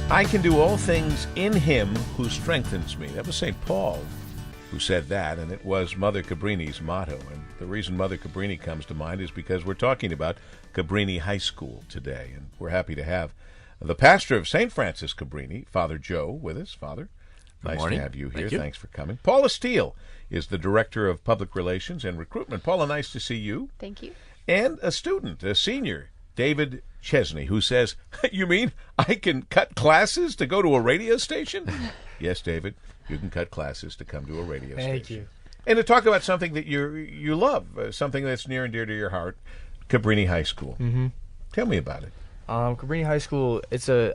I can do all things in him who strengthens me. That was St. Paul who said that, and it was Mother Cabrini's motto. And the reason Mother Cabrini comes to mind is because we're talking about Cabrini High School today, and we're happy to have the pastor of St. Francis Cabrini, Father Joe, with us. Father, nice to have you here. Thank you. Thanks for coming. Paula Steele is the Director of Public Relations and Recruitment. Paula, nice to see you. Thank you. And a student, a senior, David Chesney, who says, you mean I can cut classes to go to a radio station? Yes, David, you can cut classes to come to a radio station. Thank you. And to talk about something that you love, something that's near and dear to your heart, Cabrini High School. Mm-hmm. Tell me about it. Cabrini High School,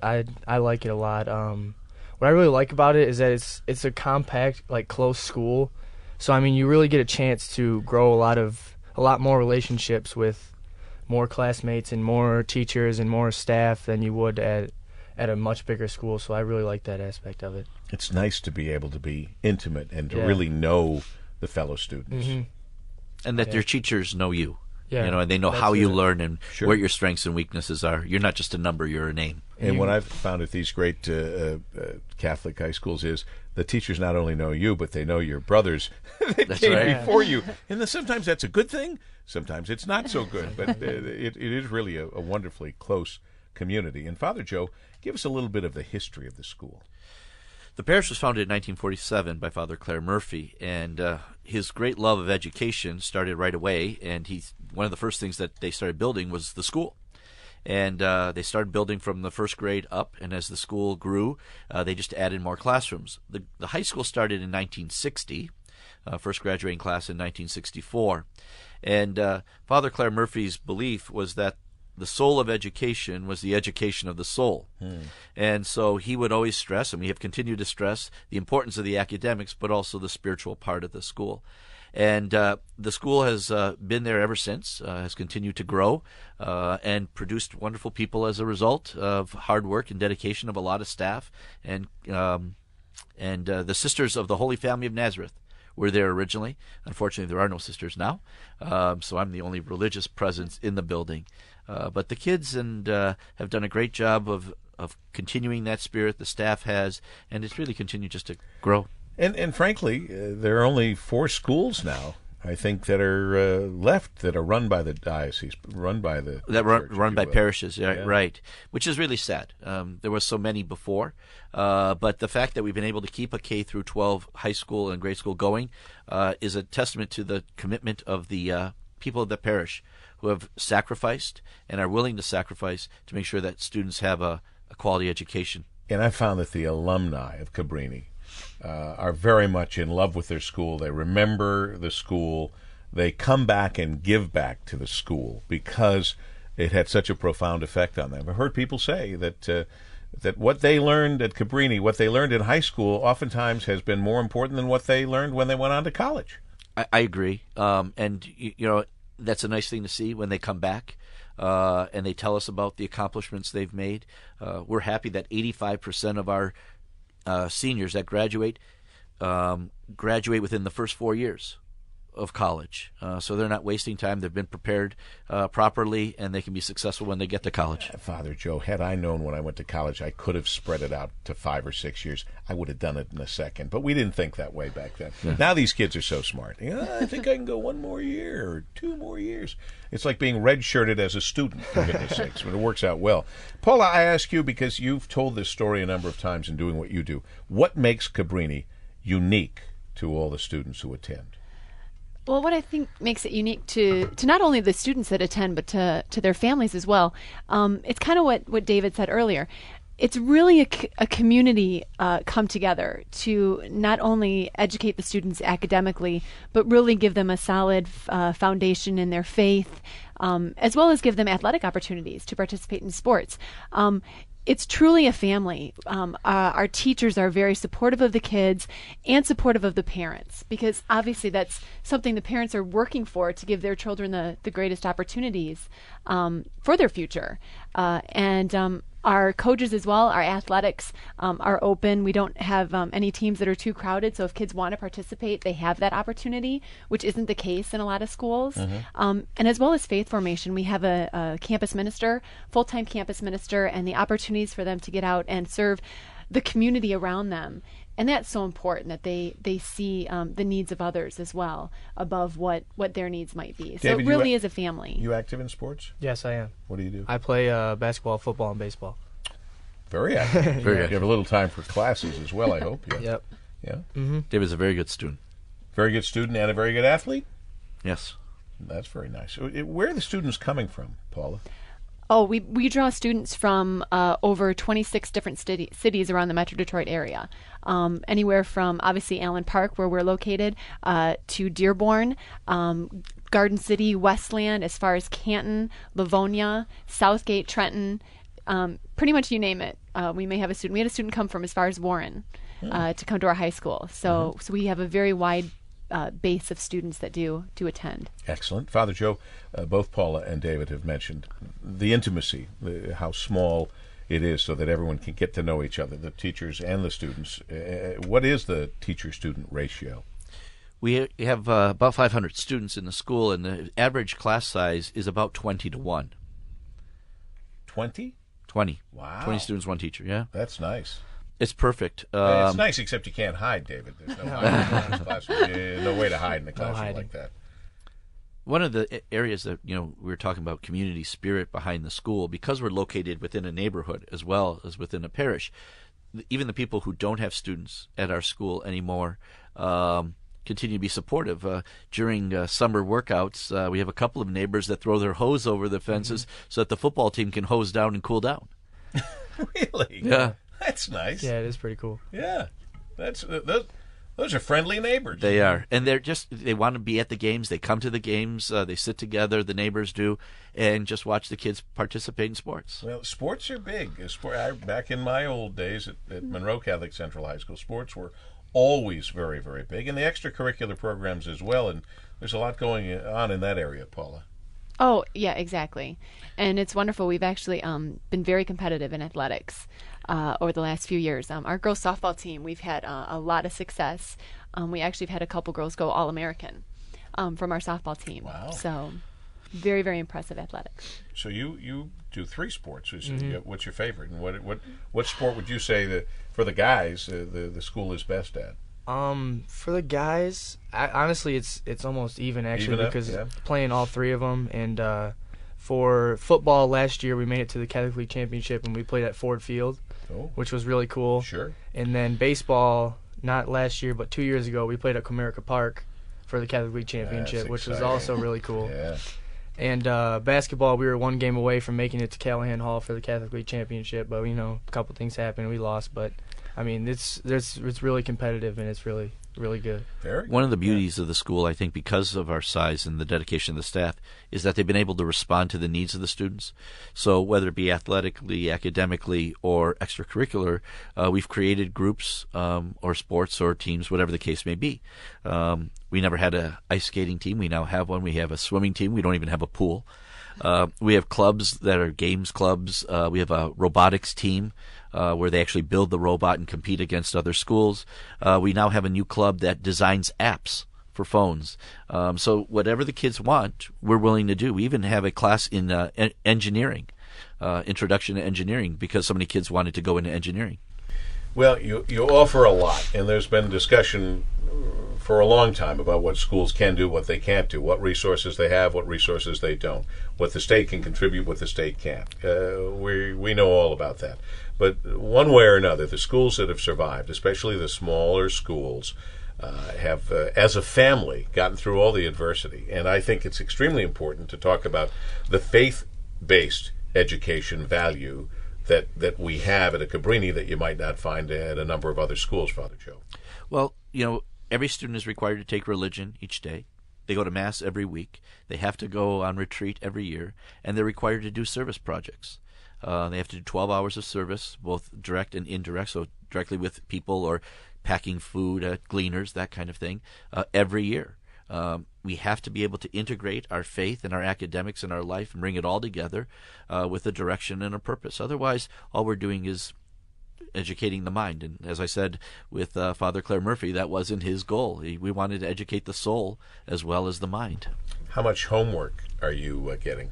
I like it a lot. What I really like about it is that it's a compact, close school. So I mean, you really get a chance to grow a lot more relationships with more classmates and more teachers and more staff than you would at a much bigger school. So I really like that aspect of it. It's nice to be able to be intimate and to really know the fellow students. Mm-hmm. And that your teachers know you. Yeah, and they know how you learn and what your strengths and weaknesses are. You're not just a number, you're a name. And what I've found at these great Catholic high schools is the teachers not only know you, but they know your brothers that came before you. And sometimes that's a good thing, sometimes it's not so good. But it is really a wonderfully close community. And Father Joe, give us a little bit of the history of the school. The parish was founded in 1947 by Father Clare Murphy, and his great love of education started right away, and one of the first things that they started building was the school. And they started building from the first grade up, and as the school grew, they just added more classrooms. The high school started in 1960, first graduating class in 1964. And Father Clare Murphy's belief was that the soul of education was the education of the soul. And so he would always stress, and we have continued to stress, the importance of the academics, but also the spiritual part of the school. And the school has been there ever since, has continued to grow, and produced wonderful people as a result of hard work and dedication of a lot of staff. And the Sisters of the Holy Family of Nazareth were there originally. Unfortunately, there are no sisters now, so I'm the only religious presence in the building. But the kids have done a great job of continuing that spirit. The staff has, and it's really continued just to grow. And frankly, there are only 4 schools now, I think, that are left that are run by the diocese, run by the run by parishes, right? Which is really sad. There was so many before, but the fact that we've been able to keep a K through 12 high school and grade school going is a testament to the commitment of the people of the parish who have sacrificed and are willing to sacrifice to make sure that students have a quality education. And I found that the alumni of Cabrini are very much in love with their school. They remember the school. They come back and give back to the school because it had such a profound effect on them. I've heard people say that what they learned at Cabrini, what they learned in high school, oftentimes has been more important than what they learned when they went on to college. I agree. And, that's a nice thing to see when they come back and they tell us about the accomplishments they've made. We're happy that 85% of our seniors that graduate within the first 4 years of college. So they're not wasting time. They've been prepared properly, and they can be successful when they get to college. Father Joe, had I known when I went to college I could have spread it out to 5 or 6 years, I would have done it in a second. But we didn't think that way back then. Yeah. Now these kids are so smart. I think I can go 1 more year or 2 more years. It's like being red-shirted as a student, for goodness sakes, but it works out well. Paula, I ask you, because you've told this story a number of times in doing what you do, what makes Cabrini unique to all the students who attend? Well, what I think makes it unique to not only the students that attend, but to their families as well, it's kind of what David said earlier. It's really a community come together to not only educate the students academically, but really give them a solid foundation in their faith, as well as give them athletic opportunities to participate in sports. It's truly a family. Our teachers are very supportive of the kids and supportive of the parents, because obviously that's something the parents are working for, to give their children the greatest opportunities for their future. And Our coaches as well, our athletics are open. We don't have any teams that are too crowded, so if kids want to participate, they have that opportunity, which isn't the case in a lot of schools. And as well as faith formation, we have a campus minister, full-time campus minister, and the opportunities for them to get out and serve the community around them. And that's so important that they see the needs of others as well above what their needs might be. So David, it really is a family. You active in sports? Yes, I am. What do you do? I play basketball, football, and baseball. Very active. Very You active. have a little time for classes as well, I hope. Yeah. Yep. Yeah. David's a very good student. Very good student and a very good athlete? Yes. That's very nice. Where are the students coming from, Paula? Oh, we draw students from over 26 different cities around the Metro Detroit area. Anywhere from, obviously, Allen Park, where we're located, to Dearborn, Garden City, Westland, as far as Canton, Livonia, Southgate, Trenton, pretty much you name it. We may have a student. We had a student come from as far as Warren to come to our high school. So we have a very wide base of students that do attend. Excellent. Father Joe, both Paula and David have mentioned the intimacy, how small it is so that everyone can get to know each other, the teachers and the students. What is the teacher-student ratio? We have about 500 students in the school, and the average class size is about 20 to 1. 20? 20. Wow. 20 students, 1 teacher, yeah. That's nice. It's perfect. It's nice, except you can't hide, David. There's no hiding in this classroom. No way to hide in a classroom hiding. like that. One of the areas that, we were talking about community spirit behind the school, because we're located within a neighborhood as well as within a parish, even the people who don't have students at our school anymore continue to be supportive. During summer workouts, we have a couple of neighbors that throw their hose over the fences so that the football team can hose down and cool down. Really? Yeah. That's nice. Yeah, it is pretty cool. Yeah. That's those are friendly neighbors. They are, and they want to be at the games. They come to the games. They sit together. The neighbors do, and just watch the kids participate in sports. Well, sports are big. Back in my old days at Monroe Catholic Central High School, sports were always very, very big, and the extracurricular programs as well. And there's a lot going on in that area, Paula. Oh, yeah, exactly. And it's wonderful. We've actually been very competitive in athletics over the last few years. Our girls softball team, we've had a lot of success. We actually have had a couple girls go All-American from our softball team. Wow. So very, very impressive athletics. So you do 3 sports. What's your favorite? And what sport would you say that for the guys the school is best at? For the guys, honestly, it's almost even actually, Even up, because yeah. playing all 3 of them. And for football last year, we made it to the Catholic League Championship, and we played at Ford Field, which was really cool. Sure. And then baseball, not last year, but 2 years ago, we played at Comerica Park for the Catholic League Championship, That's which was exciting. also really cool. Yeah. And basketball, we were 1 game away from making it to Callahan Hall for the Catholic League Championship, but a couple things happened, we lost. But I mean, it's really competitive, and it's really, really good. One of the beauties of the school, I think, because of our size and the dedication of the staff, is that they've been able to respond to the needs of the students. So whether it be athletically, academically, or extracurricular, we've created groups or sports or teams, whatever the case may be. We never had an ice skating team. We now have one. We have a swimming team. We don't even have a pool. We have clubs that are games clubs. We have a robotics team where they actually build the robot and compete against other schools. We now have a new club that designs apps for phones. So whatever the kids want, we're willing to do. We even have a class in engineering, introduction to engineering, because so many kids wanted to go into engineering. Well, you offer a lot, and there's been discussion for a long time about what schools can do, what they can't do, what resources they have, what resources they don't, what the state can contribute, what the state can't. We know all about that. But one way or another, the schools that have survived, especially the smaller schools, have, as a family, gotten through all the adversity. And I think it's extremely important to talk about the faith-based education value that we have at a Cabrini that you might not find at a number of other schools, Father Joe. Well, every student is required to take religion each day. They go to Mass every week. They have to go on retreat every year. And they're required to do service projects. They have to do 12 hours of service, both direct and indirect, so directly with people or packing food at Gleaners, that kind of thing, every year. We have to be able to integrate our faith and our academics and our life and bring it all together with a direction and a purpose. Otherwise, all we're doing is educating the mind. And as I said with Father Claire Murphy, that wasn't his goal. We wanted to educate the soul as well as the mind. How much homework are you getting?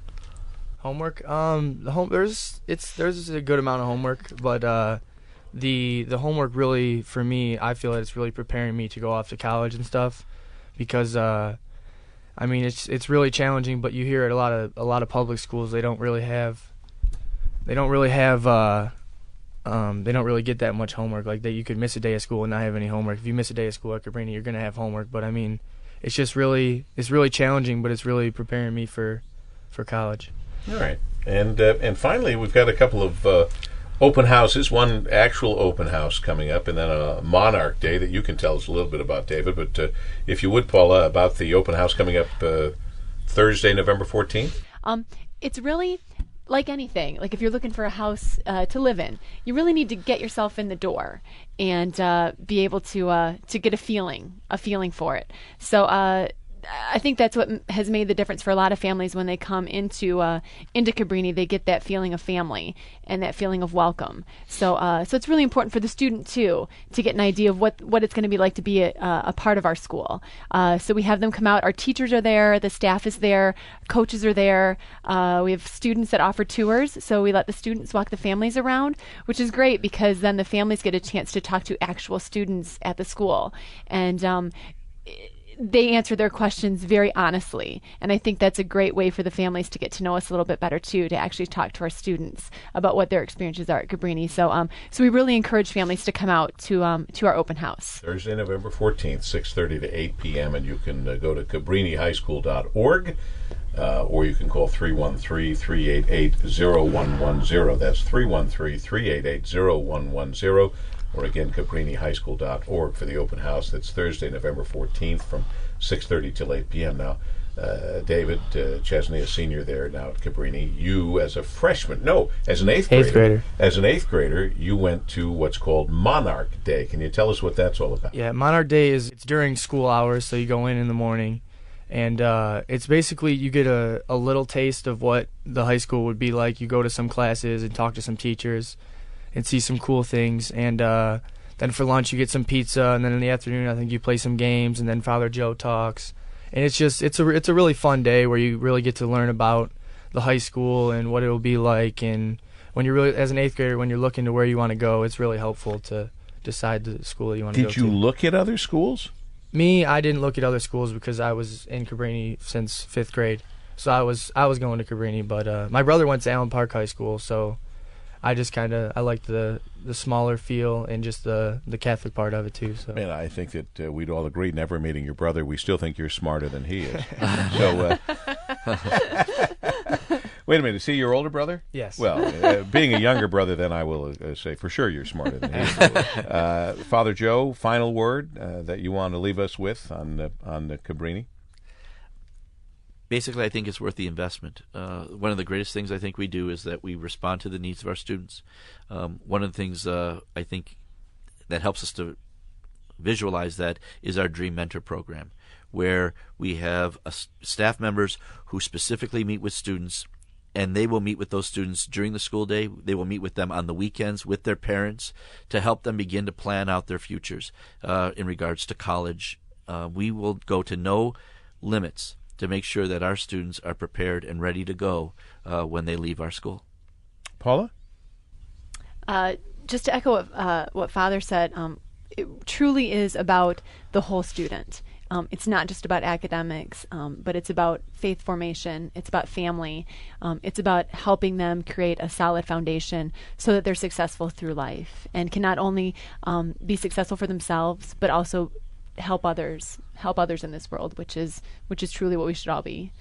Homework? There's a good amount of homework, but the homework really, for me, I feel that it's really preparing me to go off to college and stuff, because it's really challenging. But you hear at a lot of public schools, they don't really get that much homework. Like, that you could miss a day of school and not have any homework. If you miss a day of school at Cabrini, you're gonna have homework. But it's really challenging, but it's really preparing me for college. All right, and finally, we've got a couple of open houses. One actual open house coming up, and then a Monarch Day that you can tell us a little bit about, David. But if you would, Paula, about the open house coming up Thursday, November 14th. It's really like anything. Like, if you're looking for a house to live in, you really need to get yourself in the door and be able to get a feeling for it. So I think that's what has made the difference for a lot of families when they come into Cabrini. They get that feeling of family and that feeling of welcome. So it's really important for the student too to get an idea of what it's going to be like to be a part of our school. So we have them come out. Our teachers are there, the staff is there, coaches are there. We have students that offer tours, so we let the students walk the families around, which is great because then the families get a chance to talk to actual students at the school, and they answer their questions very honestly. And I think that's a great way for the families to get to know us a little bit better too, to actually talk to our students about what their experiences are at Cabrini. So we really encourage families to come out to our open house. Thursday, November 14th, 6:30 to 8 p.m. And you can go to cabrinihighschool.org or you can call 313-388-0110. That's 313-388-0110. Or again, cabrinihighschool.org for the open house. That's Thursday, November 14th from 6:30 till 8 p.m. Now, David Chesney, a senior there now at Cabrini, you as a freshman, as an eighth grader. As an eighth grader, you went to what's called Monarch Day. Can you tell us what that's all about? Yeah, Monarch Day it's during school hours, so you go in the morning, and it's basically you get a little taste of what the high school would be like. You go to some classes and talk to some teachers and see some cool things, and then for lunch you get some pizza, and then in the afternoon I think you play some games, and then Father Joe talks, and it's a really fun day where you really get to learn about the high school and what it will be like. And when you're really, as an eighth grader, when you're looking to where you want to go, it's really helpful to decide the school that you want to go to. Did you look at other schools? Me, I didn't look at other schools because I was in Cabrini since 5th grade, so I was going to Cabrini. But my brother went to Allen Park High School, so I just I liked the smaller feel and just the Catholic part of it too. So, and I think that we'd all agree, never meeting your brother, we still think you're smarter than he is. So, wait a minute, is he your older brother? Yes. Well, being a younger brother, then I will say for sure you're smarter than he is. Father Joe, final word that you want to leave us with on the Cabrini? Basically, I think it's worth the investment. One of the greatest things I think we do is that we respond to the needs of our students. One of the things I think that helps us to visualize that is our Dream Mentor program, where we have staff members who specifically meet with students, and they will meet with those students during the school day. They will meet with them on the weekends with their parents to help them begin to plan out their futures in regards to college. We will go to no limits to make sure that our students are prepared and ready to go when they leave our school. Paula? Just to echo what Father said, it truly is about the whole student. It's not just about academics, but it's about faith formation. It's about family. It's about helping them create a solid foundation so that they're successful through life and can not only be successful for themselves, but also help others in this world, which is truly what we should all be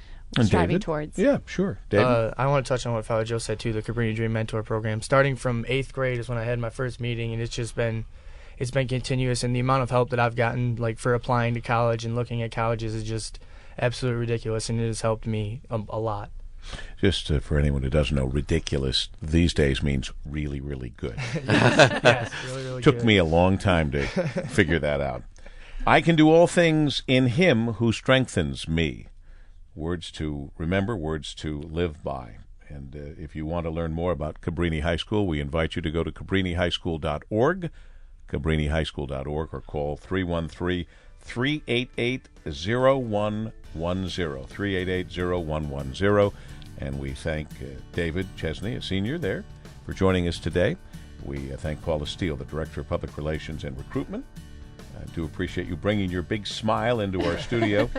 striving towards. Yeah, sure. David? I want to touch on what Father Joe said too. The Cabrini Dream Mentor program, starting from 8th grade, is when I had my first meeting, and it's been continuous. And the amount of help that I've gotten, like for applying to college and looking at colleges, is just absolutely ridiculous, and it has helped me a lot. Just for anyone who doesn't know, ridiculous these days means really, really good. Yes, really, really Took good. me a long time to figure that out. I can do all things in him who strengthens me. Words to remember, words to live by. And if you want to learn more about Cabrini High School, we invite you to go to cabrinihighschool.org, cabrinihighschool.org, or call 313-388-0110, 388-0110. And we thank David Chesney, a senior there, for joining us today. We thank Paula Steele, the Director of Public Relations and Recruitment. I do appreciate you bringing your big smile into our studio.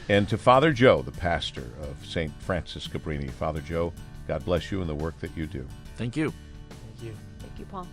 And to Father Joe, the pastor of St. Francis Cabrini. Father Joe, God bless you and the work that you do. Thank you. Thank you. Thank you, Paul.